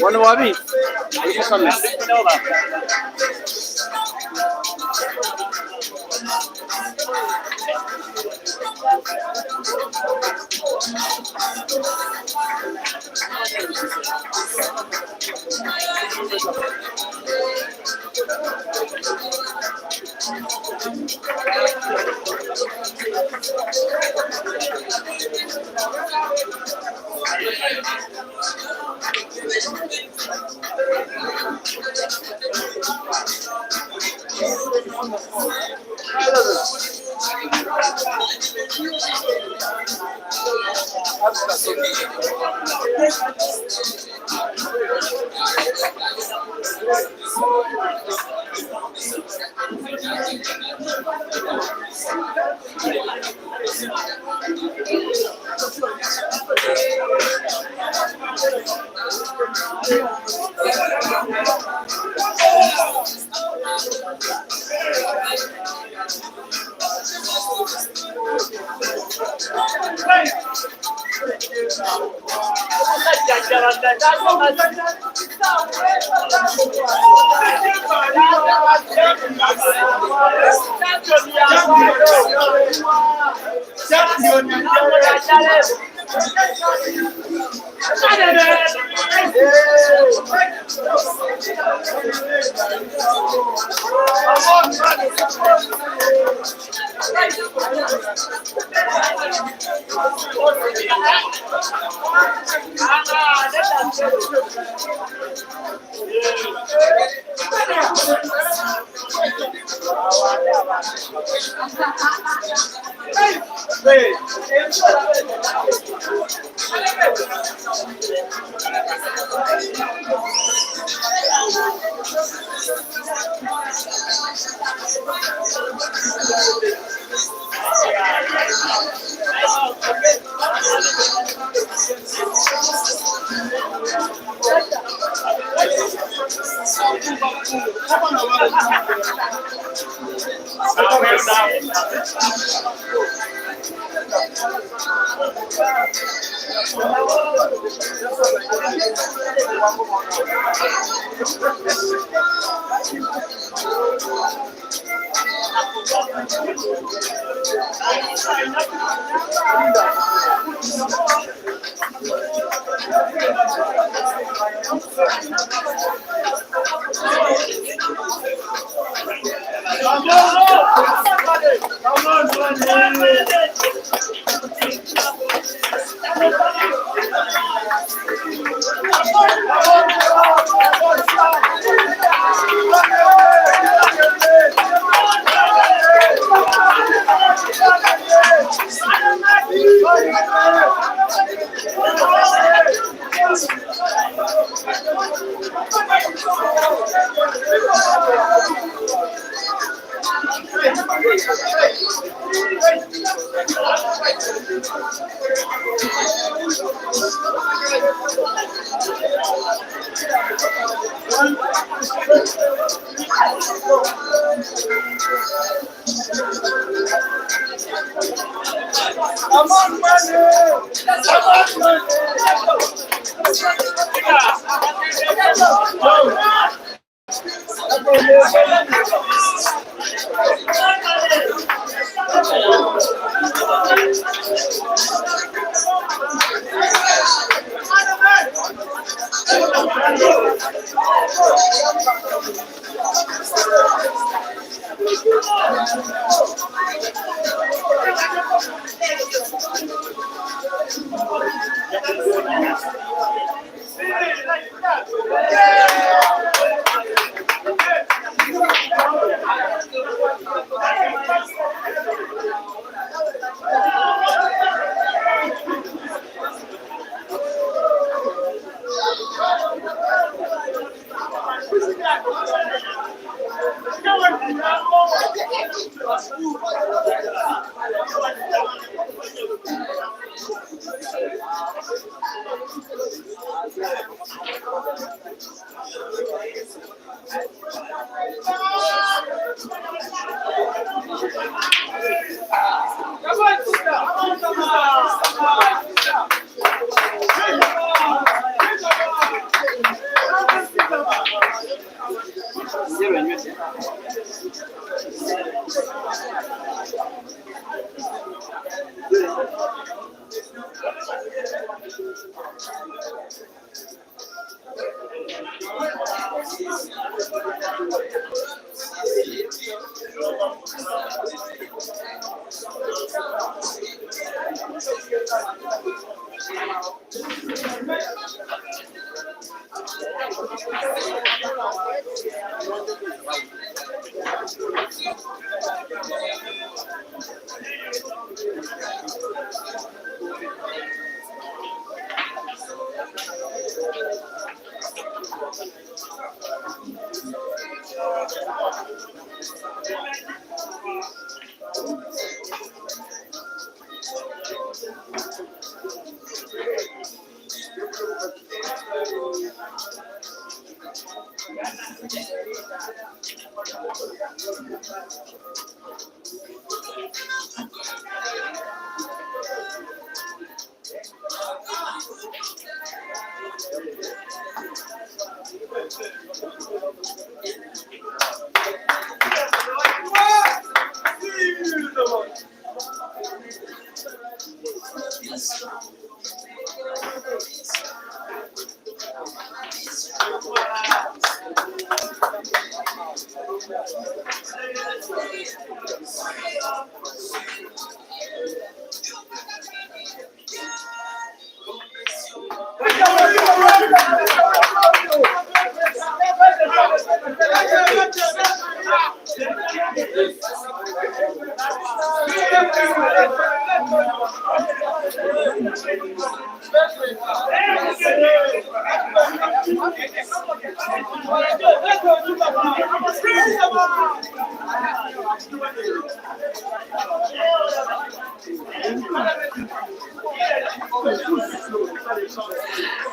Bueno, Bobby.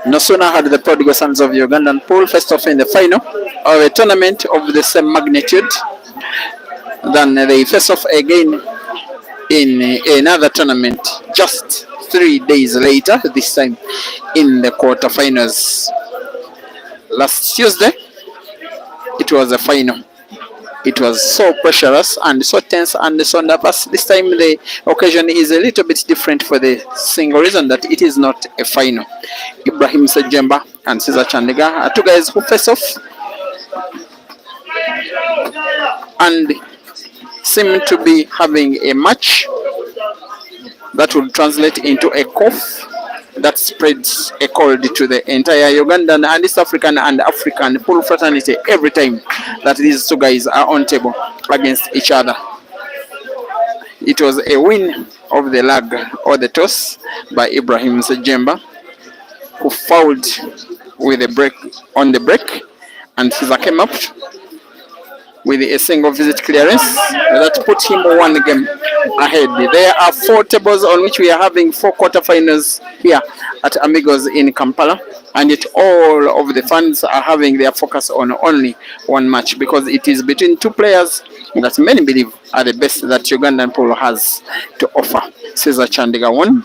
No sooner had the prodigal sons of Ugandan pool first off in the final of a tournament of the same magnitude than they face off again in another tournament just 3 days later, this time in the quarterfinals. Last Tuesday, it was a final. It was so pressurous and so tense and so nervous. This time the occasion is a little bit different for the single reason that it is not a final. Ibrahim Sejemba and Cesar Chandiga are two guys who face off and seem to be having a match that will translate into a cough that spreads a cold to the entire Ugandan and East African and African pool fraternity every time that these two guys are on table against each other. It was a win of the lag or the toss by Ibrahim Sejemba, who fouled with a break on the break, and Cesar came up with a single visit clearance that put him 1 game ahead. There are 4 tables on which we are having 4 quarterfinals here at AMIGOS in Kampala, and yet all of the fans are having their focus on only one match because it is between 2 players that many believe are the best that Ugandan pool has to offer. Cesar Chandiga 1,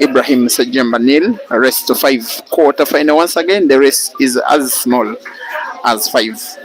Ibrahim Sejemba 0, race to 5 quarterfinal. Once again, the race is as small as 5.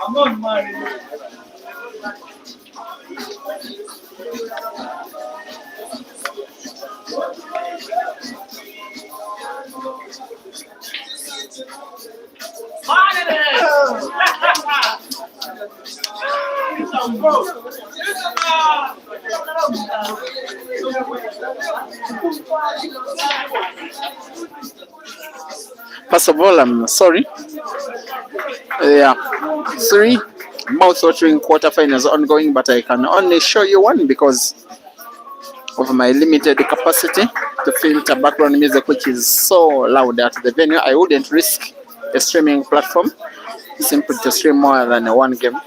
I'm not married. First of all, I'm sorry. Yeah, 3 mouth-watering quarterfinals ongoing, but I can only show you one because of my limited capacity to filter background music, which is so loud at the venue. I wouldn't risk a streaming platform simply to stream more than one game.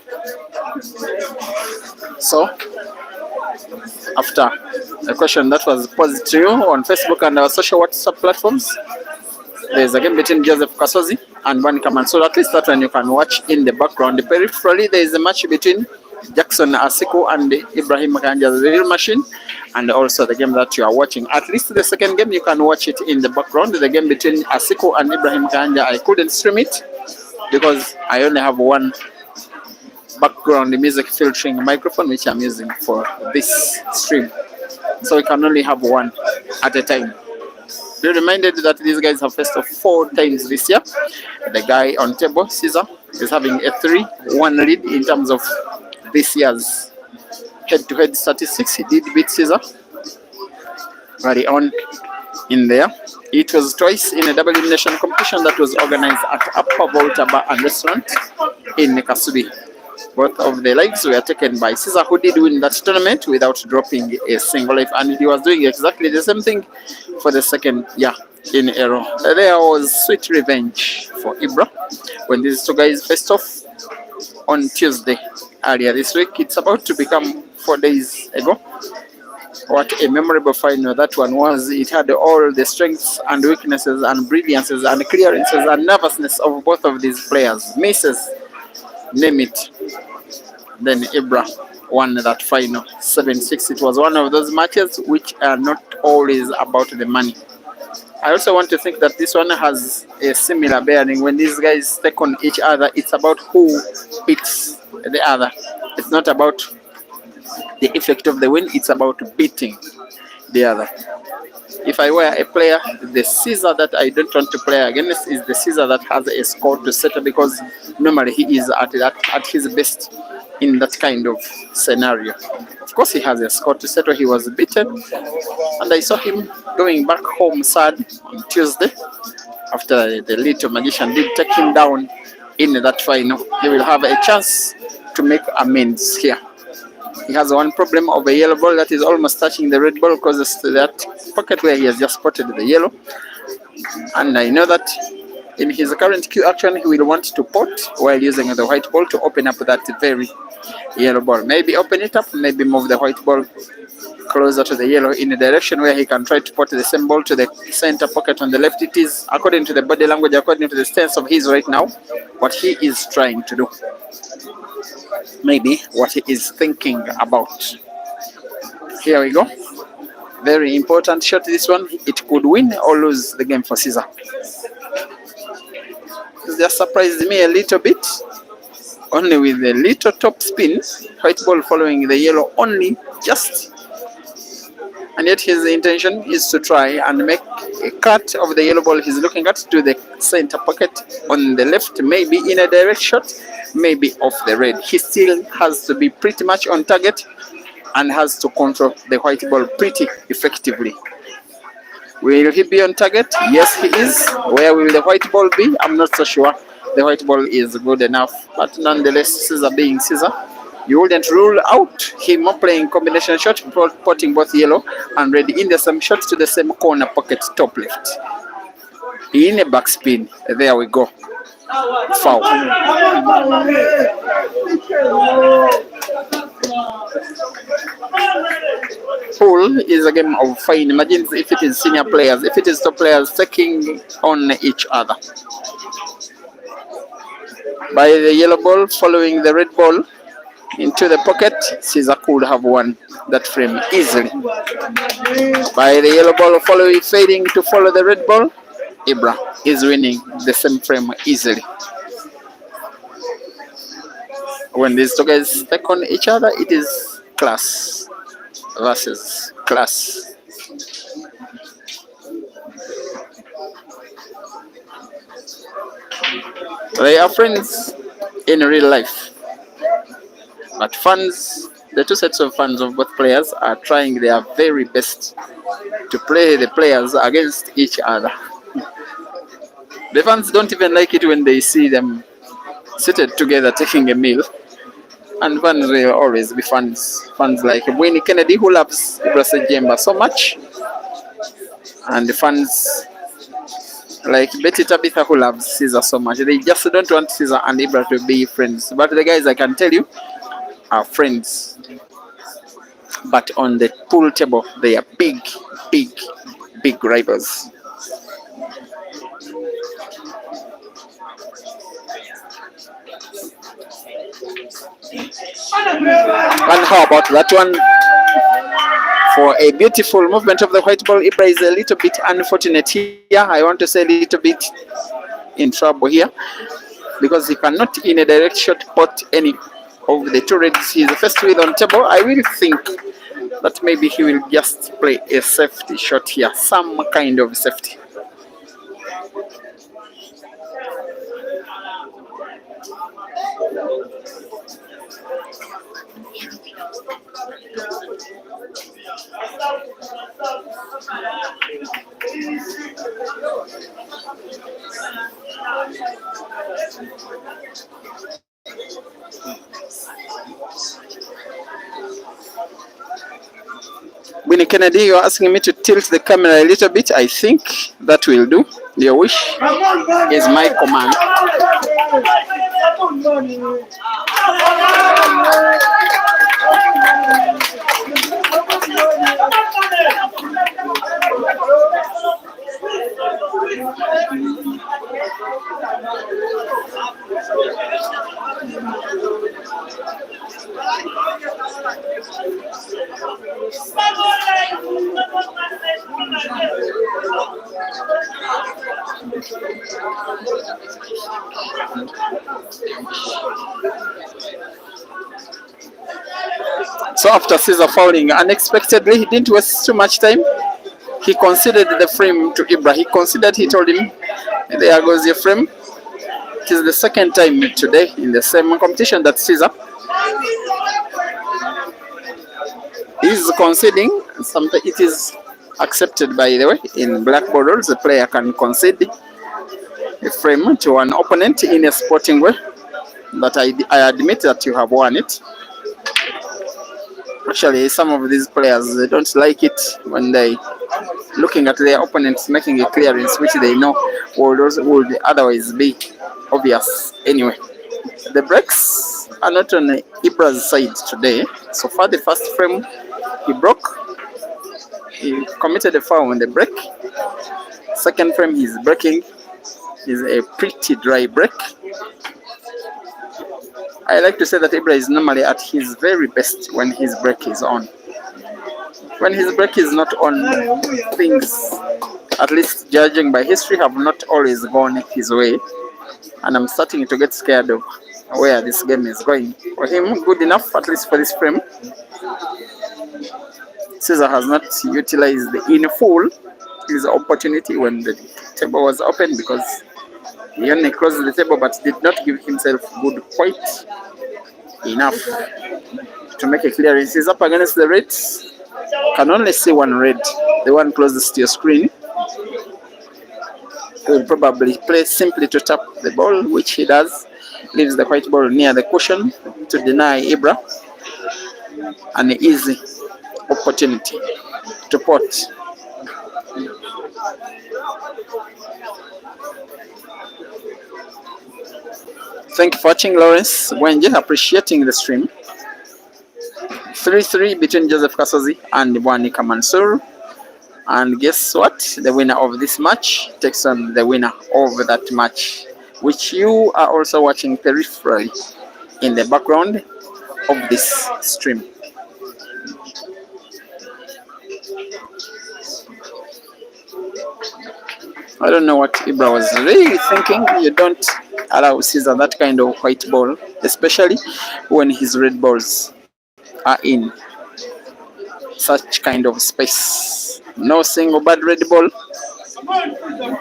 So, after a question that was posed to you on Facebook and our social WhatsApp platforms, there's a game between Joseph Kasozi and Ban Kaman. So at least that one you can watch in the background. Peripherally, there is a match between Jackson Asiku and Ibrahim Kanja, the real machine, and also the game that you are watching. At least the second game you can watch it in the background. The game between Asiku and Ibrahim Kanja, I couldn't stream it because I only have one background music filtering microphone which I'm using for this stream, so we can only have one at a time. Be reminded that these guys have faced off 4 times this year. The guy on table, Caesar, is having a 3-1 lead in terms of this year's head-to-head statistics. He did beat Caesar very on in there. It was twice in a double elimination competition that was organized at Upper Volta Bar and Restaurant in Kasubi. Both of the lives were taken by Caesar, who did win that tournament without dropping a single life, and he was doing exactly the same thing for the second year in a row. There was sweet revenge for IBRA when these two guys faced off on Tuesday earlier this week. It's about to become 4 days ago. What a memorable final that one was. It had all the strengths and weaknesses and brilliances and clearances and nervousness of both of these players. Misses, name it. Then IBRA won that final 7-6. It was one of those matches which are not always about the money. I also want to think that this one has a similar bearing. When these guys take on each other, it's about who beats the other. It's not about the effect of the win, it's about beating the other. If I were a player, the Caesar that I don't want to play against is the Caesar that has a score to settle, because normally he is at his best in that kind of scenario. Of course, he has a score to settle. He was beaten, and I saw him going back home sad on Tuesday after the little magician did take him down in that final. He will have a chance to make amends here. He has one problem of a yellow ball that is almost touching the red ball, closest to that pocket where he has just spotted the yellow. And I know that in his current queue action, he will want to pot while using the white ball to open up that very yellow ball. Maybe open it up, maybe move the white ball closer to the yellow in a direction where he can try to pot the same ball to the center pocket on the left. It is, according to the body language, according to the stance of his right now, what he is trying to do. Maybe what he is thinking about. Here we go. Very important shot, this one. It could win or lose the game for Caesar. It just surprised me a little bit. Only with a little top spin. White ball following the yellow only just. And yet his intention is to try and make a cut of the yellow ball he's looking at to the center pocket on the left, maybe in a direct shot, maybe off the red. He still has to be pretty much on target and has to control the white ball pretty effectively. Will he be on target? Yes, he is. Where will the white ball be? I'm not so sure. The white ball is good enough, but nonetheless, Caesar being Caesar, you wouldn't rule out him playing combination shot, potting both yellow and red in the same shot to the same corner pocket top left. In a backspin. There we go. Foul. Pool is a game of fine. Imagine if it is senior players, if it is top players taking on each other. By the yellow ball following the red ball into the pocket, Caesar could have won that frame easily. By the yellow ball following fading to follow the red ball, IBRA is winning the same frame easily. When these two guys take on each other, it is class versus class. They are friends in real life. But fans, the two sets of fans of both players are trying their very best to play the players against each other. The fans don't even like it when they see them seated together taking a meal. And fans will always be fans. Fans like Winnie Kennedy, who loves IBRA Jemba so much. And the fans like Betty Tabitha, who loves Caesar so much. They just don't want Caesar and IBRA to be friends. But the guys, I can tell you, are friends. But on the pool table, they are big rivals. And how about that one? For a beautiful movement of the white ball, Ibra is a little bit unfortunate here. I want to say a little bit in trouble here because he cannot in a direct shot pot any of the two reds he's first with on table. I will think that maybe he will just play a safety shot here, some kind of safety. Winnie Kennedy, you're asking me to tilt the camera a little bit. I think that will do. Your wish is my command. So after Caesar fouling unexpectedly, he didn't waste too much time. He conceded the frame to Ibra. He told him, there goes your frame. It is the second time today in the same competition that Caesar is conceding. It is accepted, by the way, in blackboard rules. The player can concede a frame to an opponent in a sporting way. But I admit that you have won it. Actually, some of these players, they don't like it when they looking at their opponents making a clearance which they know would otherwise be obvious anyway. The breaks are not on Ibra's side today. So far, the first frame he broke, he committed a foul on the break. Second frame he's breaking is a pretty dry break. I like to say that Ibra is normally at his very best when his break is on. When his break is not on, things, at least judging by history, have not always gone his way. And I'm starting to get scared of where this game is going. For him, good enough, at least for this frame. Caesar has not utilized in full his opportunity when the table was open, because he only closed the table but did not give himself quite enough to make a clearance. He's up against the reds. Can only see one red, the one closest to your screen. He will probably play simply to tap the ball, which he does. Leaves the white ball near the cushion to deny Ibra an easy opportunity to pot. Thank you for watching, Lawrence Wenje, appreciating the stream. 3-3 between Joseph Kasozi and Wanika Mansour. And guess what? The winner of this match takes on the winner of that match, which you are also watching peripherally in the background of this stream. I don't know what Ibra was really thinking. You don't allow Caesar that kind of white ball, especially when his red balls are in such kind of space. No single bad red ball.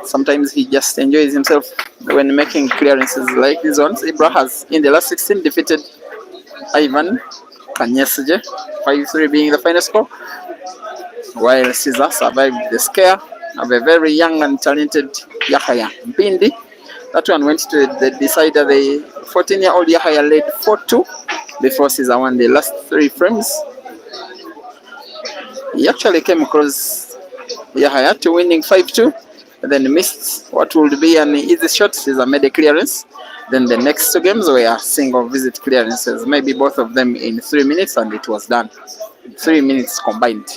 Sometimes he just enjoys himself when making clearances like these ones. Ibra has, in the last 16, defeated Ivan Kanyesije, 5-3 being the final score, while Caesar survived the scare of a very young and talented Yahaya Mpindi. That one went to the decider. The 14-year-old Yahaya led 4-2 before Caesar won the last 3 frames. He actually came across Yahaya to winning 5-2, then missed what would be an easy shot. Caesar made a clearance. Then the next 2 games were single visit clearances, maybe both of them in 3 minutes, and it was done. 3 minutes combined.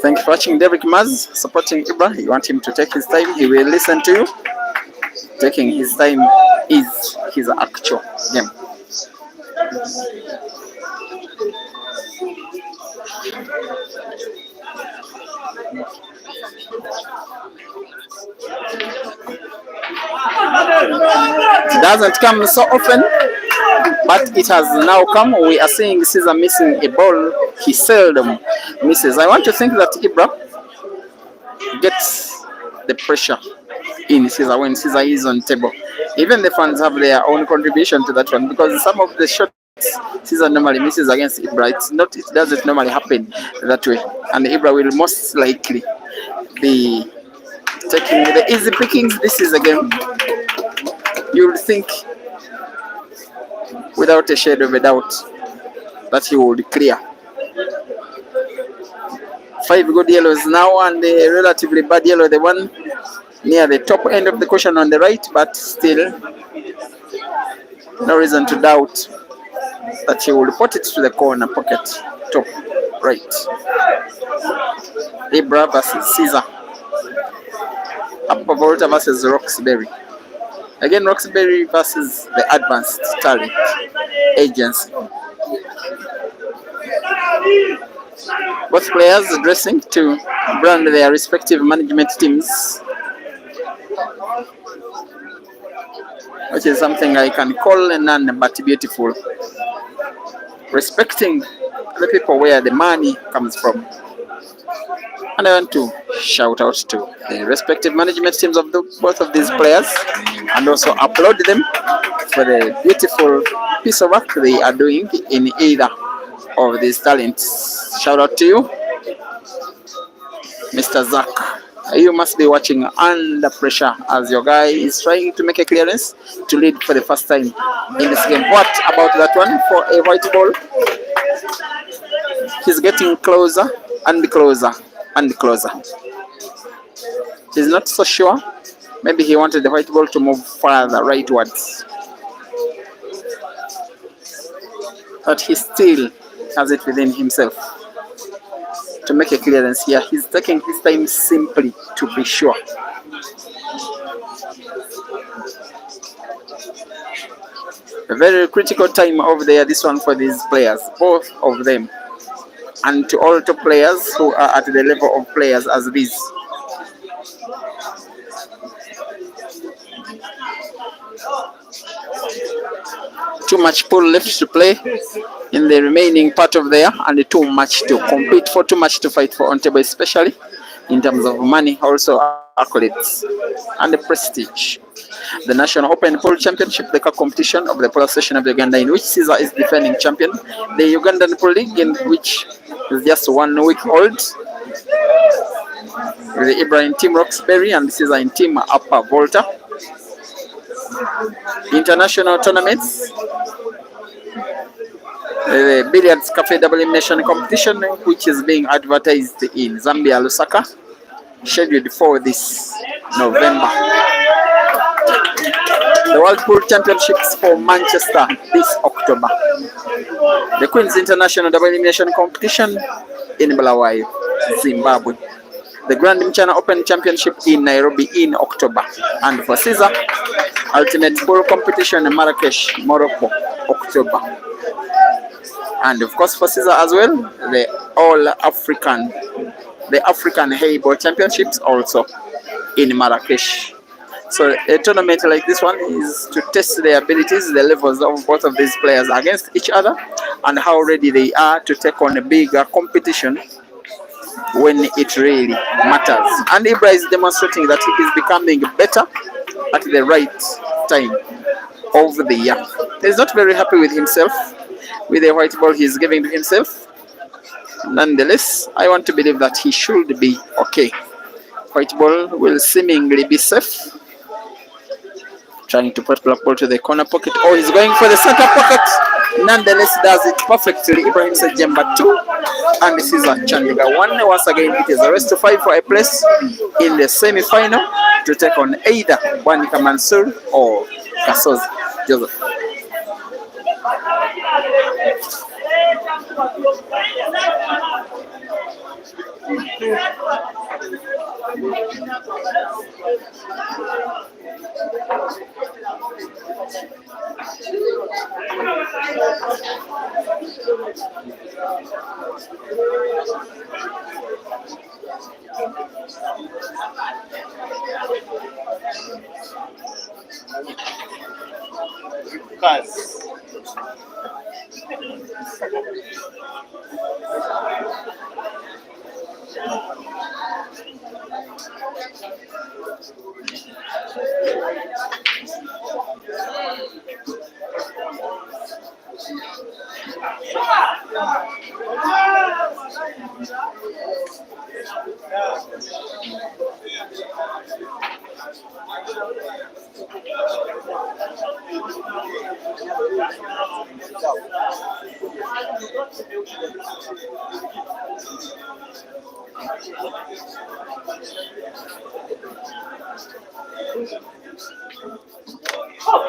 Thank you for watching. Derek Maz supporting Ibra. You want him to take his time, he will listen to you. Taking his time is his actual game. It doesn't come so often, but it has now come. We are seeing Caesar missing a ball. He seldom misses. I want to think that Ibra gets the pressure in Caesar when Caesar is on table. Even the fans have their own contribution to that one, because some of the shots Caesar normally misses against Ibra, it doesn't normally happen that way. And Ibra will most likely be taking the easy pickings. This is a game you would think without a shade of a doubt that he would clear. 5 good yellows now and a relatively bad yellow, the one near the top end of the cushion on the right, but still no reason to doubt that he will put it to the corner pocket, top right. Ibra versus Caesar. Upper Volta versus Roxbury. Again, Roxbury versus the Advanced Talent Agency. Both players dressing to brand their respective management teams, which is something I can call none but beautiful. Respecting the people where the money comes from. And I want to shout out to the respective management teams of both of these players and also applaud them for the beautiful piece of work they are doing in either of these talents. Shout out to you, Mr. Zach. You must be watching under pressure as your guy is trying to make a clearance to lead for the first time in this game. What about that one for a white ball? He's getting closer and closer and closer. He's not so sure. Maybe he wanted the white ball to move further rightwards. But he still has it within himself to make a clearance here. He's taking his time simply to be sure. A very critical time over there, this one for these players, both of them. And to all top players who are at the level of players as these. Too much pool left to play in the remaining part of there, and too much to compete for, too much to fight for on table, especially in terms of money, also accolades and the prestige. The National Open Pool Championship, the cup competition of the Pool Association of Uganda, in which Caesar is defending champion. The Ugandan Pool League, in which is just 1 week old, with the Ibra in Team Roxbury and Caesar in Team Upper Volta. International tournaments, the Billiards Cafe Double Elimination Competition, which is being advertised in Zambia, Lusaka, scheduled for this November. The World Pool Championships for Manchester this October. The Queen's International Double Elimination Competition in Bulawayo, Zimbabwe. The Grand Mchana Open Championship in Nairobi in October. And for Caesar, Ultimate Pool Competition in Marrakesh, Morocco, October. And of course for Caesar as well, the African Hayball Championships also in Marrakesh. So a tournament like this one is to test the abilities, the levels of both of these players against each other, and how ready they are to take on a bigger competition when it really matters. And Ibra is demonstrating that he is becoming better at the right time of the year. He's not very happy with himself, with the white ball he's giving to himself. Nonetheless, I want to believe that he should be okay. White ball will seemingly be safe. Trying to put black ball to the corner pocket. Oh, he's going for the center pocket. Nonetheless, does it perfectly. Ibrahim Sejemba 2 and Caesar Chandiga 1. Once again, it is a race to 5 for a place in the semi-final to take on either Bwanika Mansur or Kasozi Joseph.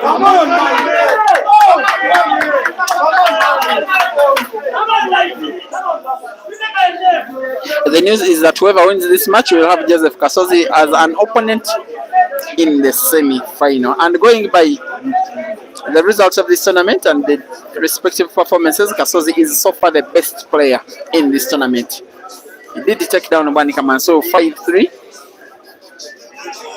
Come on, my man. The news is that whoever wins this match will have Joseph Kasozi as an opponent in the semi-final. And going by the results of this tournament and the respective performances, Kasozi is so far the best player in this tournament. He did take down Mbani Manso 5-3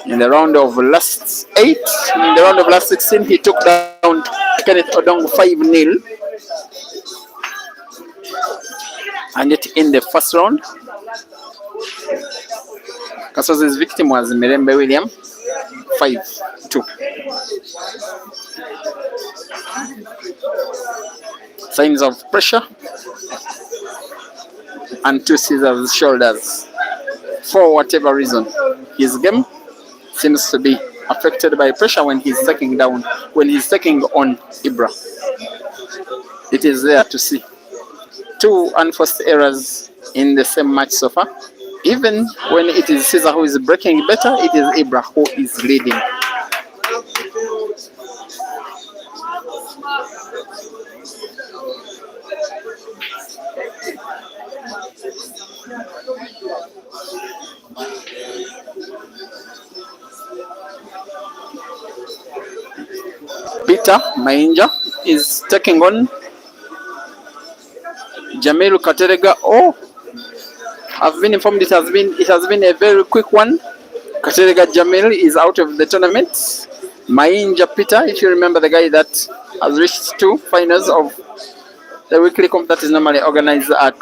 in the round of last 8. In the round of last 16, he took down Kenneth Odong 5-0. And yet in the first round, Kasozi's victim was Mirembe William 5-2. Signs of pressure and two scissors shoulders. For whatever reason, his game seems to be affected by pressure when he's taking on IBRA. It is there to see. Two unforced errors in the same match so far. Even when it is Caesar who is breaking better, it is IBRA who is leading. Peter Mainja is taking on Jamil Katerega. Oh, I've been informed it has been a very quick one. Katerega Jamil is out of the tournament. Mainja Peter, if you remember, the guy that has reached 2 finals of the weekly comp that is normally organized at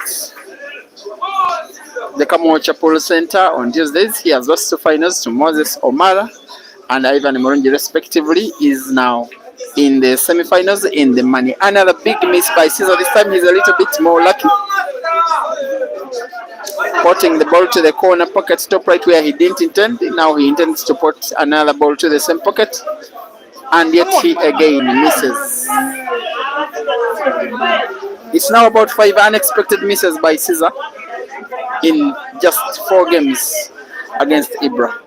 the Kamo Chapel Center on Tuesdays. He has lost 2 finals to Moses Omara and Ivan Morungi respectively. Is now in the semi-finals in the money. Another big miss by Caesar. This time he's a little bit more lucky. Potting the ball to the corner pocket, top right where he didn't intend. Now he intends to put another ball to the same pocket. And yet he again misses. It's now about 5 unexpected misses by Caesar in just 4 games against IBRA.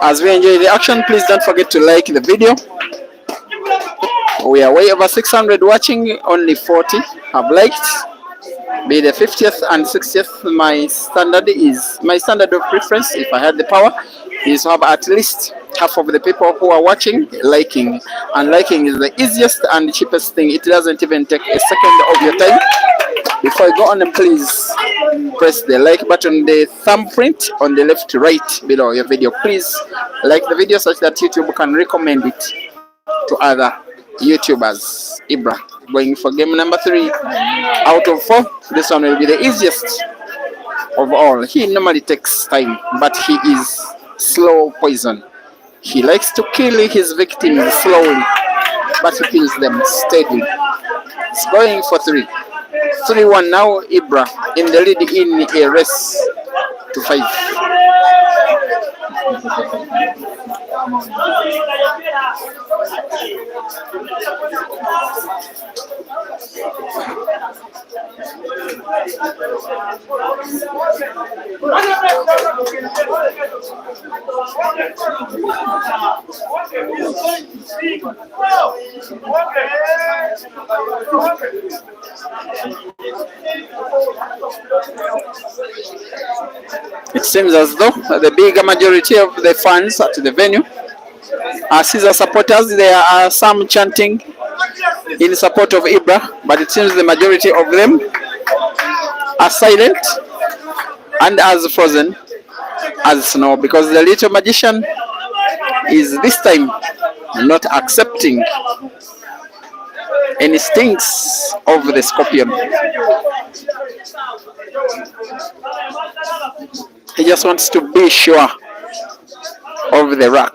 As we enjoy the action, please don't forget to like the video. We are way over 600 watching, only 40 have liked. Be the 50th and 60th, my standard of preference, if I had the power, is to have at least half of the people who are watching liking. And liking is the easiest and cheapest thing. It doesn't even take a second of your time. Before I go on, please press the like button, the thumbprint on the left right below your video. Please like the video such that YouTube can recommend it to other YouTubers. IBRA going for game number 3 out of 4. This one will be the easiest of all. He normally takes time, but he is slow poison. He likes to kill his victims slowly, but he kills them steadily. It's going for 3. 3-1 now. IBRA in the lead in a race to 5. It seems as though the bigger majority of the fans at the venue are Caesar supporters. There are some chanting in support of IBRA, but it seems the majority of them are silent and as frozen as snow, because the little magician is this time not accepting any stings of the scorpion. He just wants to be sure of the rack.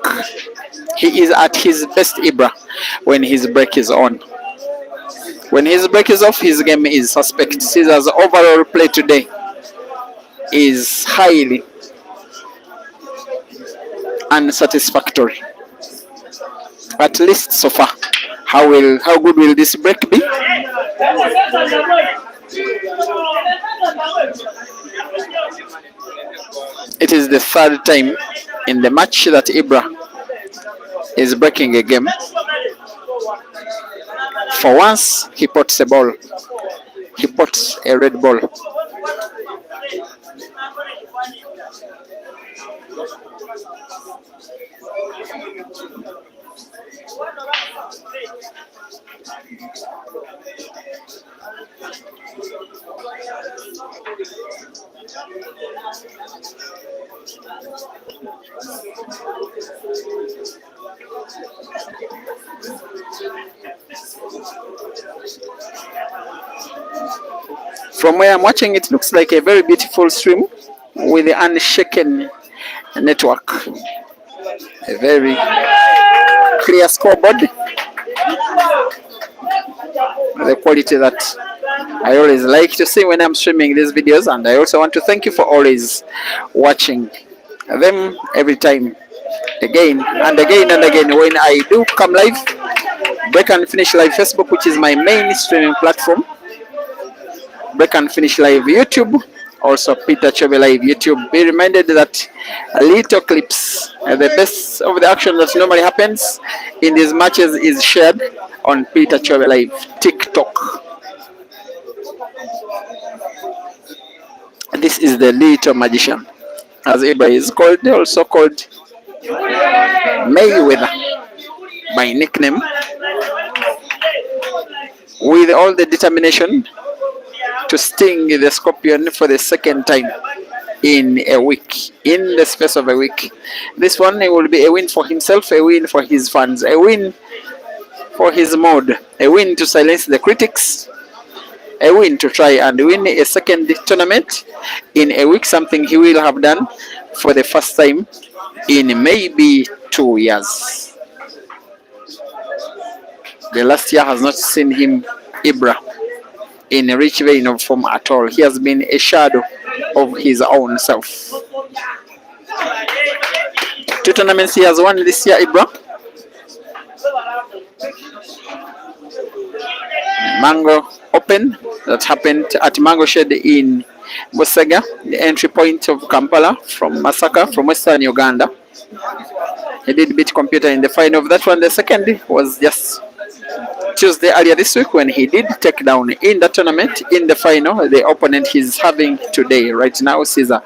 He is at his best, IBRA, when his break is on. When his break is off, his game is suspect. Caesar's overall play today is highly unsatisfactory, at least so far. How good will this break be? It is the 3rd time in the match that IBRA is breaking a game. For once, he pots a ball. He pots a red ball. From where I'm watching, it looks like a very beautiful stream with the unshaken network. A very clear scoreboard. The quality that I always like to see when I'm streaming these videos, and I also want to thank you for always watching them every time, again and again and again. When I do come live, Break and Finish Live Facebook, which is my main streaming platform, Break and Finish Live YouTube, also Peter Chobe Live YouTube. Be reminded that little clips, the best of the action that normally happens in these matches, is shared on Peter Chobe Live TikTok. This is the little magician, as IBRA is called, also called Mayweather by nickname, with all the determination to sting the scorpion for the 2nd time in a week, in the space of a week. This one will be a win for himself, a win for his fans, a win for his mode, a win to silence the critics, a win to try and win a 2nd tournament in a week, something he will have done for the 1st time in maybe 2 years. The last year has not seen him, IBRA, in a rich vein of form at all. He has been a shadow of his own self. 2 tournaments he has won this year, IBRA. Mango Open, that happened at Mango Shed in Busega, the entry point of Kampala from Masaka, from Western Uganda. He did beat Computer in the final of that one. The 2nd was just Tuesday earlier this week, when he did take down in the tournament, in the final, the opponent he's having today, right now, Caesar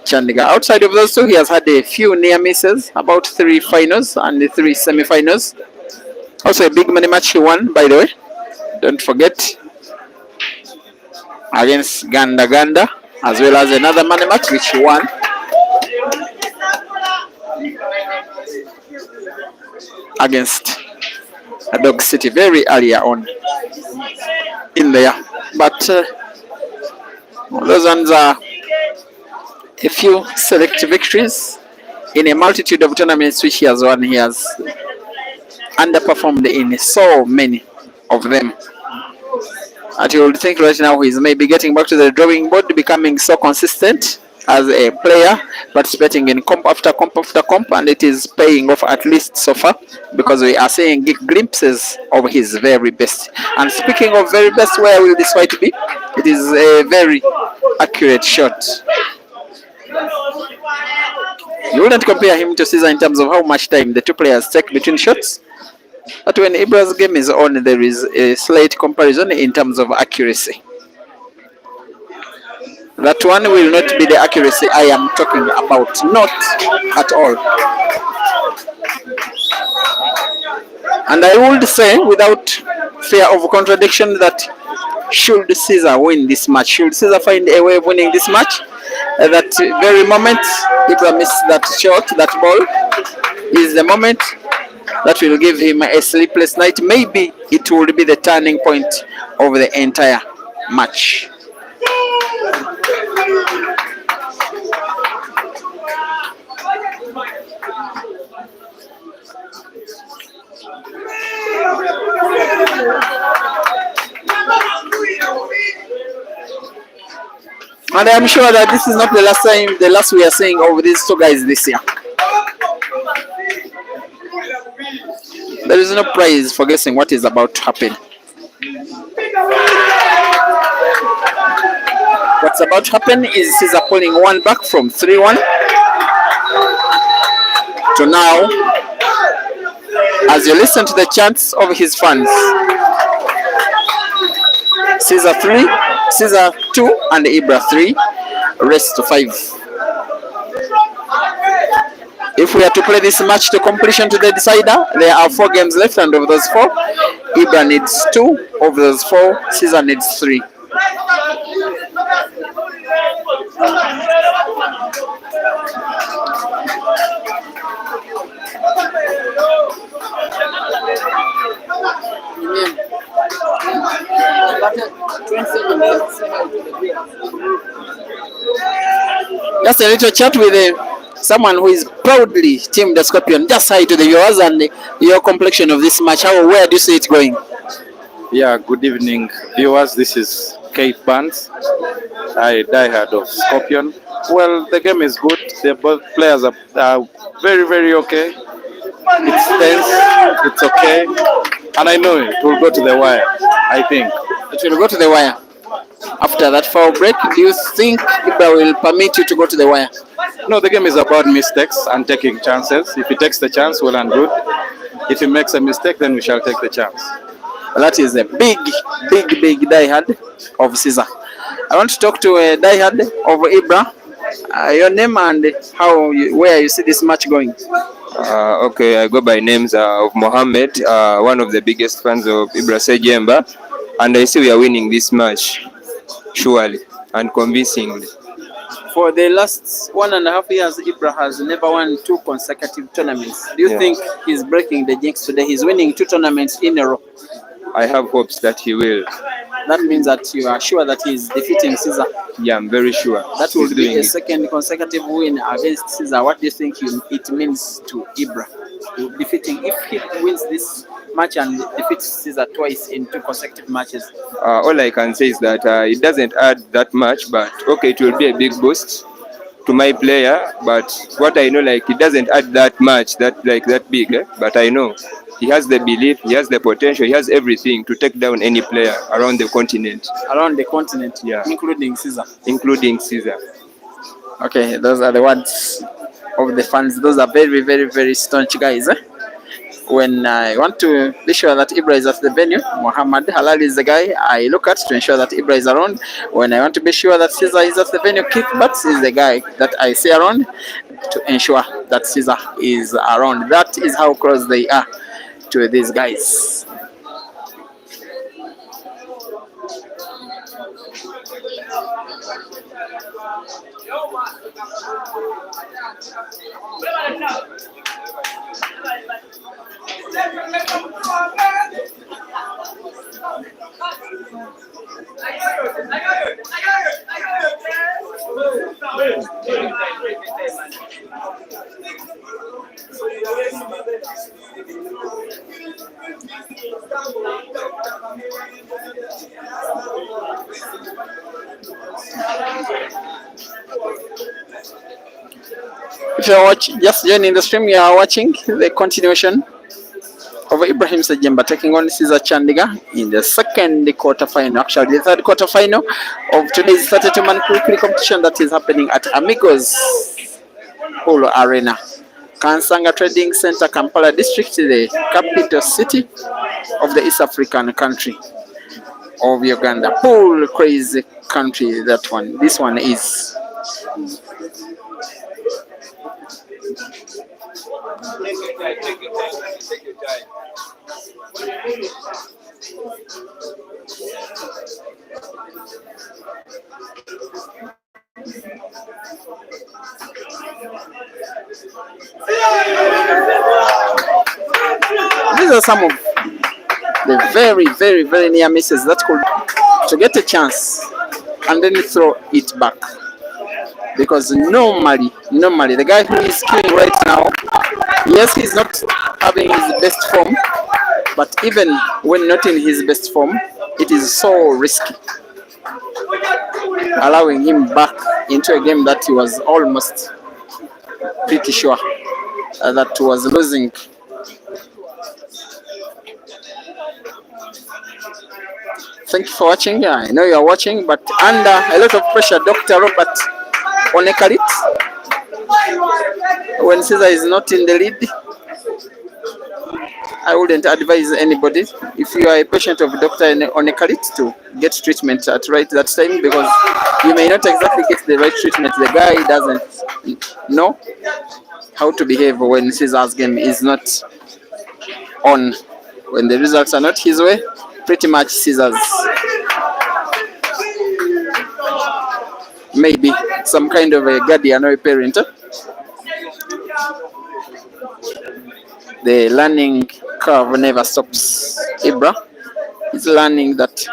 Chandiga. Outside of those 2, he has had a few near misses, about 3 finals and 3 semi-finals. Also a big money match he won, by the way, don't forget, against Ganda, as well as another money match which he won. Against Dog City very earlier on in there. But those ones are a few select victories in a multitude of tournaments which he has won. He has underperformed in so many of them. And you would think right now he's maybe getting back to the drawing board, becoming so consistent as a player, participating in comp after comp after comp, and it is paying off at least so far because we are seeing glimpses of his very best. And speaking of very best, where will this fight be? It is a very accurate shot. You wouldn't compare him to Caesar in terms of how much time the two players take between shots. But when IBRA's game is on, there is a slight comparison in terms of accuracy. That one will not be the accuracy I am talking about, not at all. And I would say, without fear of contradiction, that should Caesar win this match, should Caesar find a way of winning this match, at that very moment, IBRA missed that shot, that ball, is the moment that will give him a sleepless night. Maybe it will be the turning point of the entire match. And I'm sure that this is not the last we are seeing of these two guys this year. There is no prize for guessing what is about to happen. What's about to happen is Caesar pulling one back from 3-1 to now, as you listen to the chants of his fans. Caesar 3, Caesar 2, and IBRA 3, rest to 5. If we are to play this match to completion to the decider, there are 4 games left, and of those 4, IBRA needs 2. Of those 4, Caesar needs 3. Just a little chat with someone who is proudly Team the Scorpion. Just hi to the viewers and your complexion of this match. Where do you see it going? Yeah, good evening, viewers. This is Kate Barnes. I diehard of Scorpion. Well, the game is good. The both players are very, very okay. It's tense. It's okay. And I know it will go to the wire, I think. It will go to the wire. After that foul break, do you think IBRA will permit you to go to the wire? No, the game is about mistakes and taking chances. If he takes the chance, well and good. If he makes a mistake, then we shall take the chance. That is a big diehard of Caesar. I want to talk to a diehard of IBRA. Your name and where you see this match going. Okay, I go by names of Mohammed, one of the biggest fans of IBRA Sejemba, and I see we are winning this match, surely and convincingly. For the last 1.5 years, IBRA has never won 2 consecutive tournaments. Do you think he's breaking the jinx today? He's winning 2 tournaments in a row. I have hopes that he will. That means that you are sure that he's defeating Caesar. Yeah, I'm very sure. That will be a second consecutive win against Caesar. What do you think it means to IBRA? Defeating, if he wins this match and defeats Caesar twice in 2 consecutive matches. All I can say is that it doesn't add that much, but okay, it will be a big boost to my player. But what I know, like, it doesn't add that much, that big. But I know he has the belief, he has the potential, he has everything to take down any player around the continent. Around the continent, yeah, including Caesar. Including Caesar. Okay, those are the words of the fans. Those are very, very, very staunch guys. When I want to be sure that IBRA is at the venue, Muhammad Halal is the guy I look at to ensure that IBRA is around. When I want to be sure that Caesar is at the venue, Keith Butts is the guy that I see around to ensure that Caesar is around. That is how close they are to these guys. just joining the stream, you are watching the continuation of Ibrahim Sejemba taking on Caesar Chandiga in the second quarterfinal, actually the third quarterfinal of today's 32-man quickly competition that is happening at Amigos Polo Arena, Kansanga Trading Center, Kampala District, the capital city of the East African country of Uganda. Pool crazy country, that one. This one is. These are some of the very, very, very near misses that could to get a chance and then throw it back. Because normally the guy who is queuing right now, yes, he's not having his best form, but even when not in his best form, it is so risky, allowing him back into a game that he was almost pretty sure that was losing. Thank you for watching. I know you are watching, but under a lot of pressure, Dr. Robert Onekalit, when Caesar is not in the lead, I wouldn't advise anybody, if you are a patient of Dr. Onekalit, to get treatment at right that time, because you may not exactly get the right treatment. The guy doesn't know how to behave when Caesar's game is not on, when the results are not his way. Pretty much Caesar's maybe some kind of a guardian or a parent. The learning curve never stops. IBRA is learning that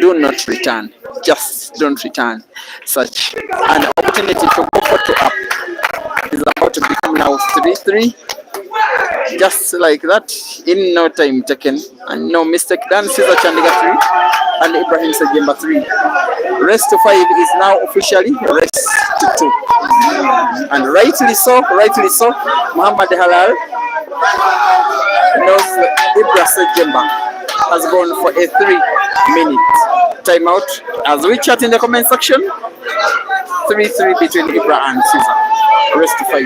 do not return, just don't return. Such an opportunity to go for 2 up is about to become now 3-3. Just like that, in no time taken and no mistake done. Caesar Chandiga 3 and Ibrahim Sejemba 3. Race to 5 is now officially race to 2. And rightly so, Muhammad Halal knows Ibrahim Sejemba has gone for a 3-minute timeout. As we chat in the comment section, 3-3 between Ibra and Caesar. Race to 5.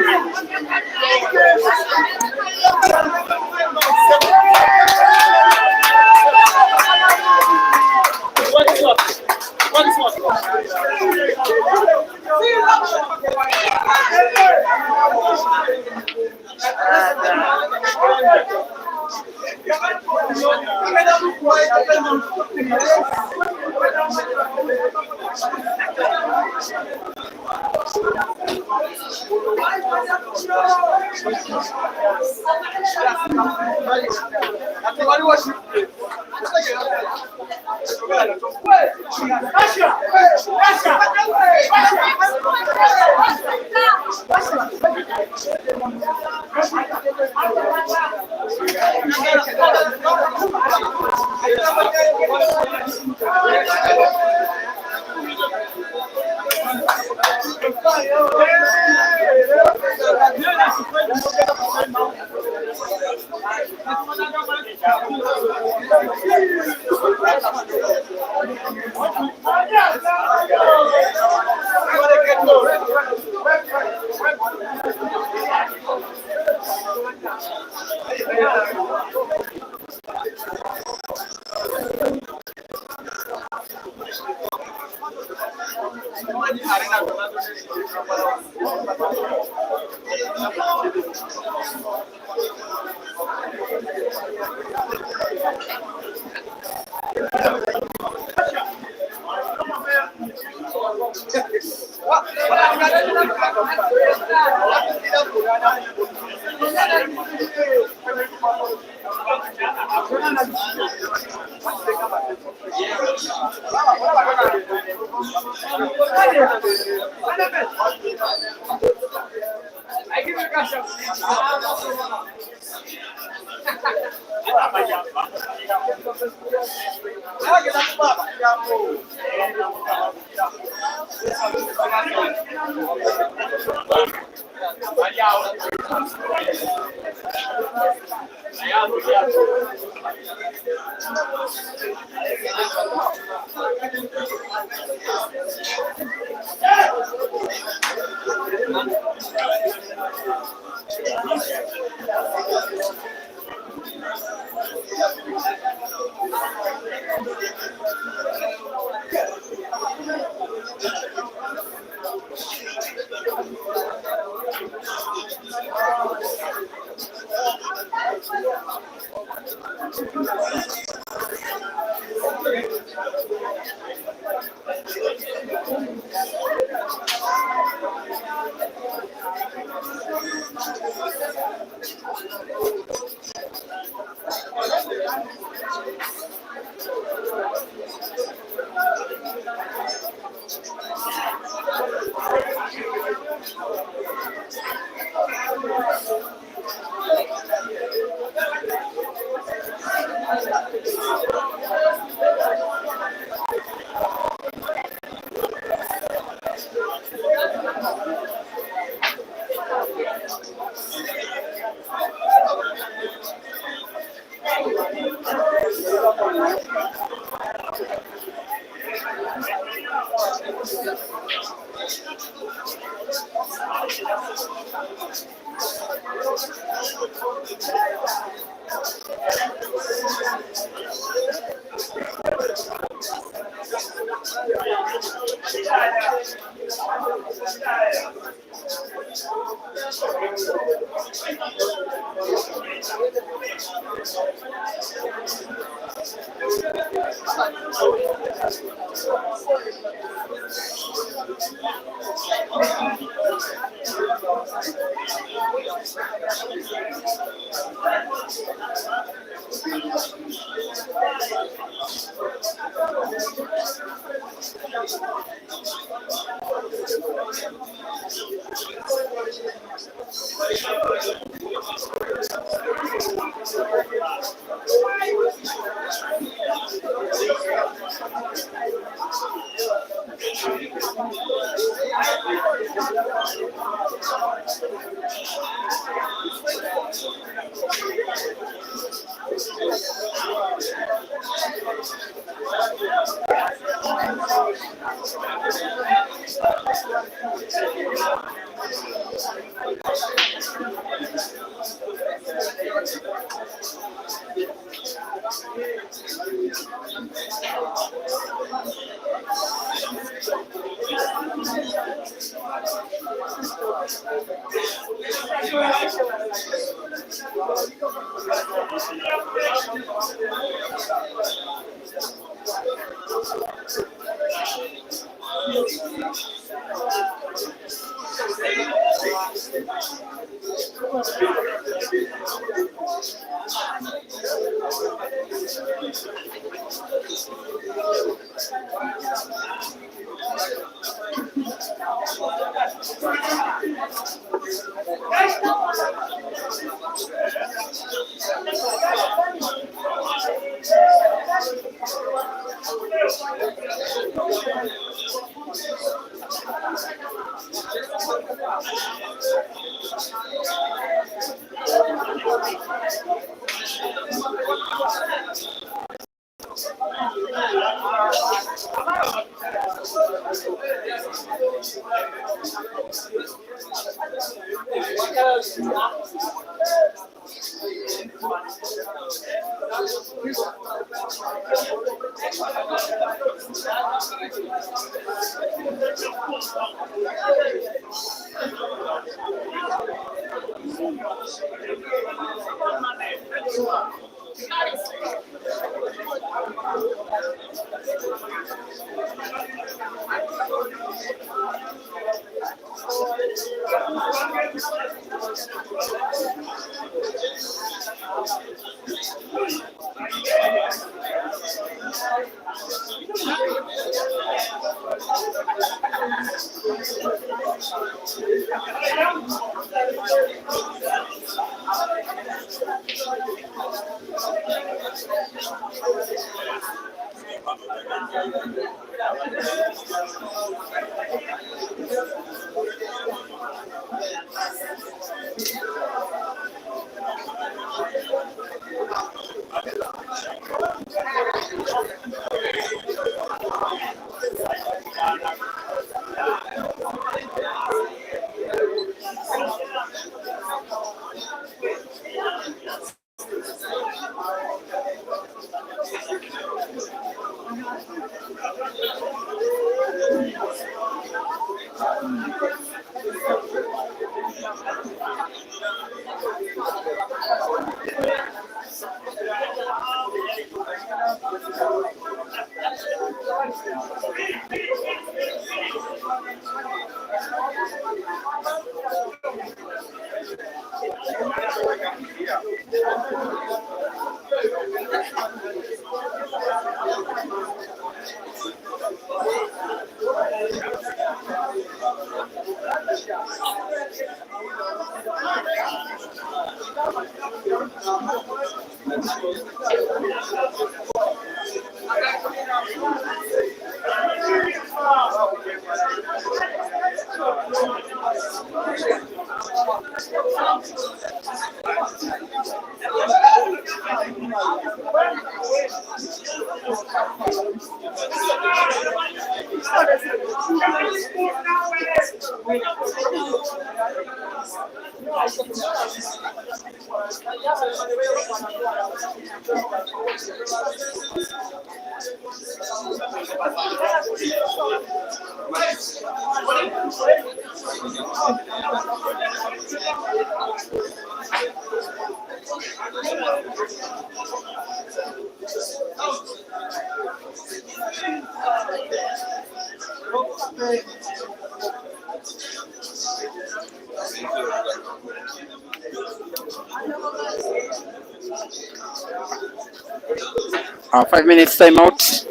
Our 5 minutes timeout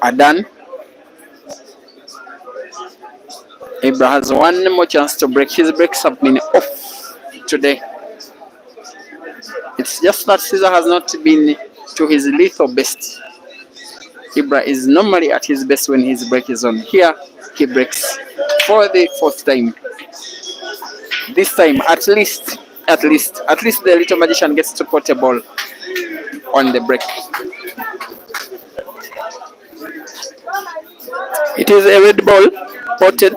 are done. IBRA has one more chance to break. His breaks have been off today. It's just that Caesar has not been to his lethal best. IBRA is normally at his best when his break is on. Here, he breaks for the fourth time. This time, at least the little magician gets to put a ball on the break. It is a red ball, potted.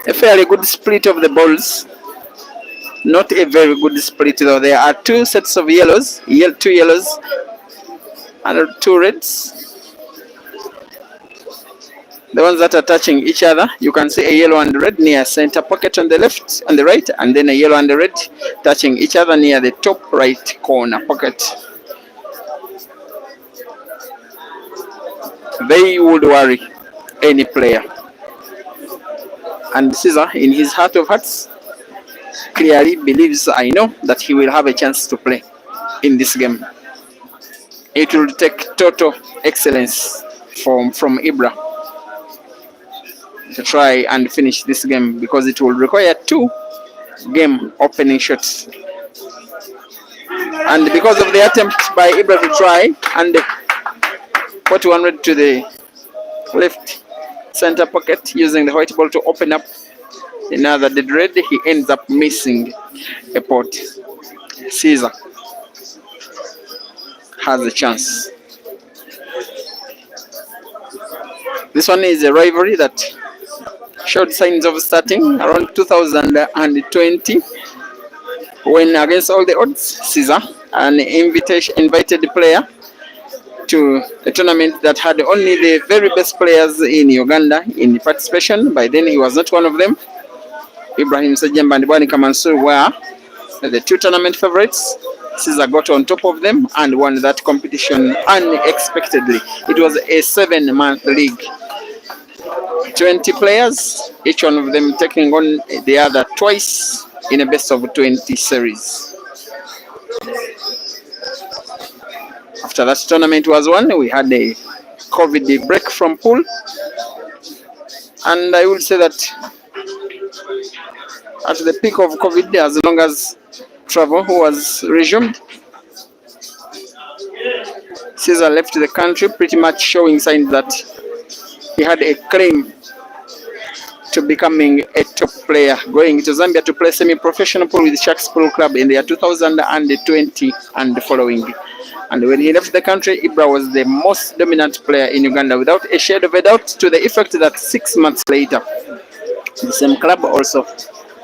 A fairly good split of the balls. Not a very good split though. There are two sets of yellows, two yellows and two reds. The ones that are touching each other, you can see a yellow and red near center pocket on the left and the right, and then a yellow and a red touching each other near the top right corner pocket. They would worry any player. And Caesar, in his heart of hearts, clearly believes, I know, that he will have a chance to play in this game. It will take total excellence from IBRA to try and finish this game, because it will require 2 game opening shots. And because of the attempt by IBRA to try and put 100 to the left center pocket using the white ball to open up another dead red, he ends up missing a pot. Caesar has a chance. This one is a rivalry that showed signs of starting around 2020, when against all the odds, Caesar, an invited player to a tournament that had only the very best players in Uganda in participation. By then he was not one of them. Ibrahim Sejemba and Bwani Kamansur were the 2 tournament favorites. Caesar got on top of them and won that competition unexpectedly. It was a 7-month league. 20 players, each one of them taking on the other twice in a best of 20 series. After that tournament was won, we had a COVID break from pool. And I will say that at the peak of COVID, as long as travel was resumed, Caesar left the country pretty much showing signs that he had a claim to becoming a top player, going to Zambia to play semi-professional pool with Sharks Pool Club in the year 2020 and the following. And when he left the country, IBRA was the most dominant player in Uganda, without a shade of a doubt, to the effect that 6 months later, the same club also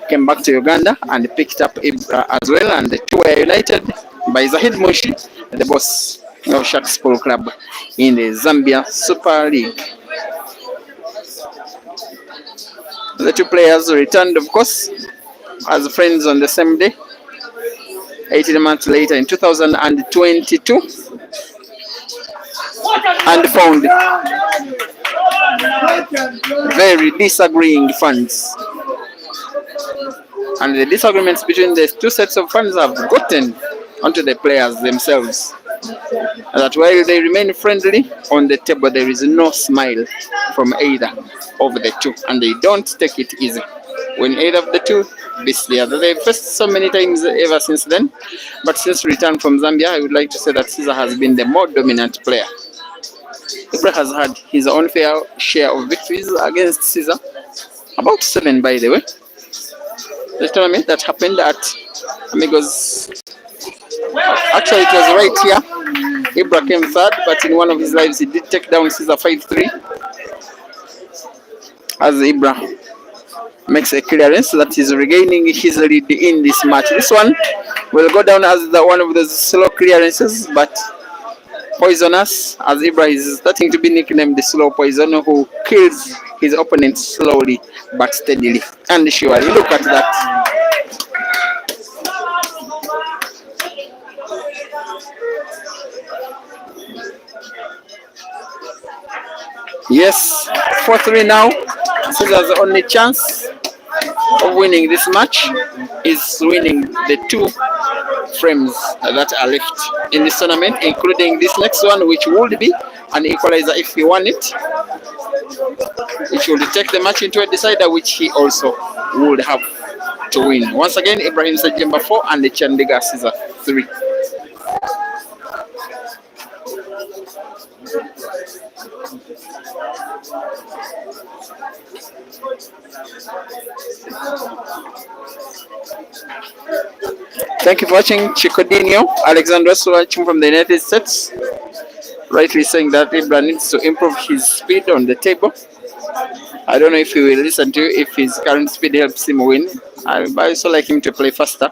came back to Uganda and picked up IBRA as well, and the 2 were united by Zahid Mushi, the boss of Sharks Pool Club, in the Zambia Super League. The 2 players returned, of course, as friends on the same day, 18 months later in 2022, and found very disagreeing fans. And the disagreements between the 2 sets of fans have gotten onto the players themselves. That while they remain friendly, on the table there is no smile from either of the 2, and they don't take it easy. When either of the 2 beast there. They've faced so many times ever since then, but since return from Zambia, I would like to say that Caesar has been the more dominant player. Ibra has had his own fair share of victories against Caesar, about 7 by the way. The tournament that happened at Amigos, actually it was right here. Ibra came third, but in one of his lives he did take down Caesar 5-3. As Ibra makes a clearance that is regaining his lead in this match. This one will go down as one of those slow clearances, but poisonous, as Ibra is starting to be nicknamed the slow poison, who kills his opponent slowly but steadily and surely. Look at that. Yes, 4-3 now. Caesar's only chance of winning this match is winning the 2 frames that are left in this tournament, including this next one, which would be an equalizer if he won it, which will take the match into a decider, which he also would have to win. Once again, Ibrahim Sajemba 4 and the Chandiga Caesar 3. Thank you for watching. Chicodinho Alexander watching from the United States, rightly saying that Ibra needs to improve his speed on the table. I don't know if he will listen to you if his current speed helps him win. I also like him to play faster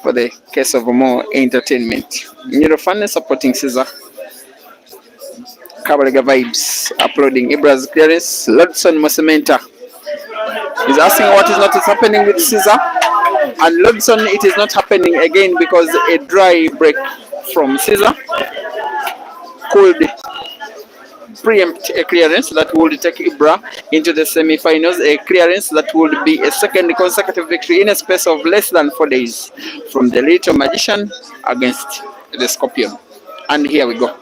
for the case of more entertainment. Neurofan supporting Caesar. Kabalega Vibes uploading Ibra's clearance. Lodson Mosementa is asking what is not happening with Caesar. And Lodson, it is not happening again because a dry break from Caesar could preempt a clearance that would take Ibra into the semi-finals, a clearance that would be a second consecutive victory in a space of less than 4 days from the Little Magician against the Scorpion. And here we go.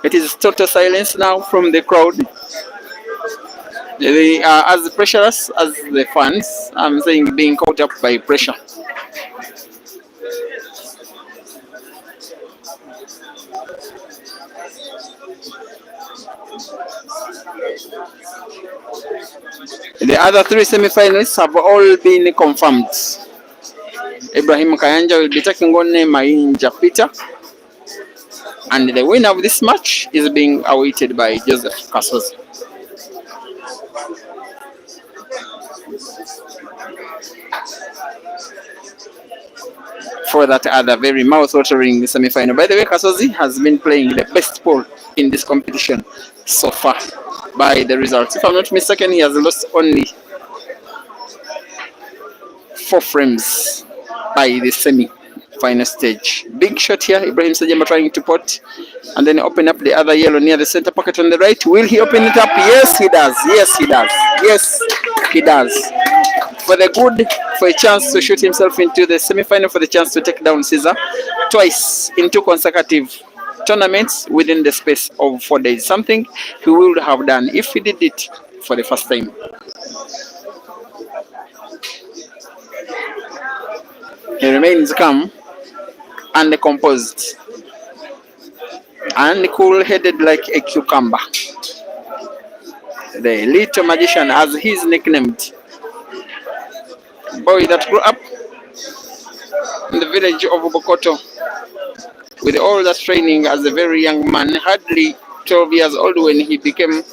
It is total silence now from the crowd. They are as pressurous as the fans. I'm saying being caught up by pressure. The other 3 semi-finalists have all been confirmed. Ibrahim Kayanja will be taking on Mainja Peter. And the winner of this match is being awaited by Joseph Kasozi. For that other very mouth-watering semi-final. By the way, Kasozi has been playing the best ball in this competition so far by the results. If I'm not mistaken, he has lost only 4 frames by the semi-final stage. Big shot here, Ibrahim Sajemba trying to pot and then open up the other yellow near the center pocket on the right. Will he open it up? Yes, he does. Yes, he does. Yes, he does. For the good, for a chance to shoot himself into the semi-final, for the chance to take down Caesar twice in 2 consecutive tournaments within the space of 4 days. Something he would have done if he did it for the first time. He remains calm and composed and cool-headed like a cucumber. The Little Magician, as he is nicknamed, boy that grew up in the village of Bokoto with all that training as a very young man, hardly 12 years old when he became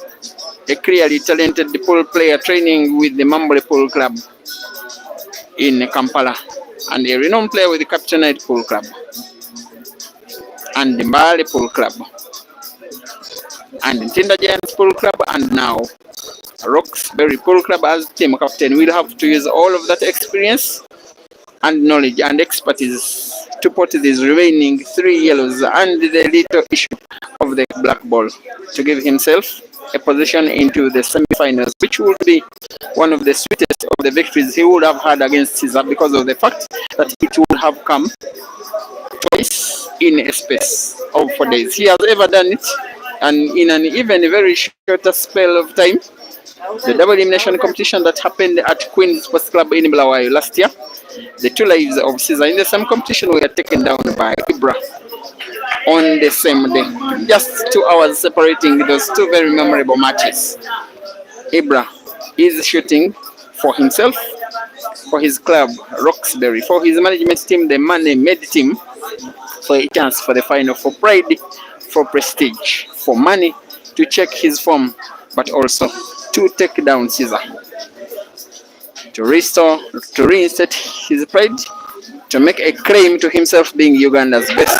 a clearly talented pool player, training with the Mambole Pool Club in Kampala, and a renowned player with the Captainite Pool Club and the Mbale Pool Club and the Tinda Giants Pool Club, and now Roxbury Pool Club as team captain. We'll have to use all of that experience and knowledge and expertise to put these remaining 3 yellows and the little issue of the black ball to give himself a position into the semi-finals, which would be one of the sweetest of the victories he would have had against Caesar, because of the fact that it would have come twice in a space of 4 days. He has ever done it, and in an even very shorter spell of time The double elimination competition that happened at Queen's Sports Club in Bulawayo last year. The two lives of Caesar in the same competition were taken down by IBRA on the same day. Just 2 hours separating those two very memorable matches. IBRA is shooting for himself, for his club, Roxbury, for his management team, the Money Made team, for a chance for the final, for pride, for prestige, for money, to check his form, but also to take down Caesar, to restore, to reinstate his pride, to make a claim to himself being Uganda's best.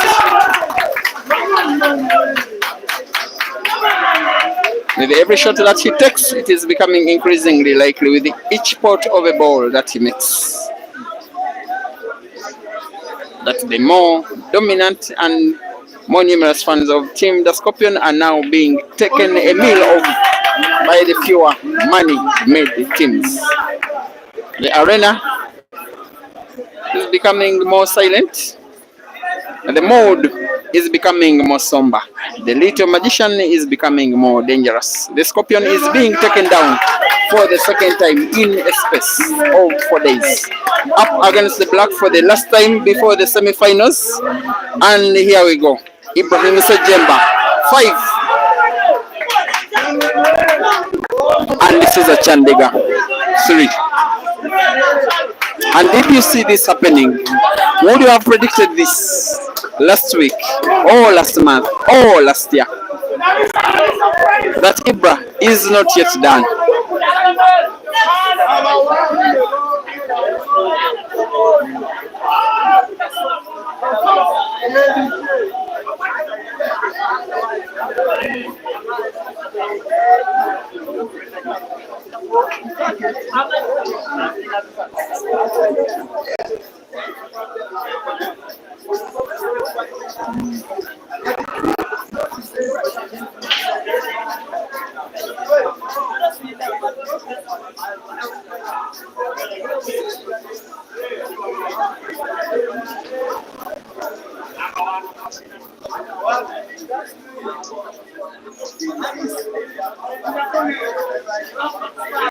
With every shot that he takes, it is becoming increasingly likely with each pot of a ball that he makes that the more dominant and more numerous fans of Team the Scorpion are now being taken a meal of by the fewer money-made teams. The arena is becoming more silent, and the mood is becoming more somber. The little magician is becoming more dangerous. The Scorpion is being taken down for the second time in a space of 4 days. Up against the Black for the last time before the semi-finals. And here we go. Ibrahim Sejemba, 5. And this is a Chandega, 3. And did you see this happening? Would you have predicted this last week, or last month, or last year? That IBRA is not yet done.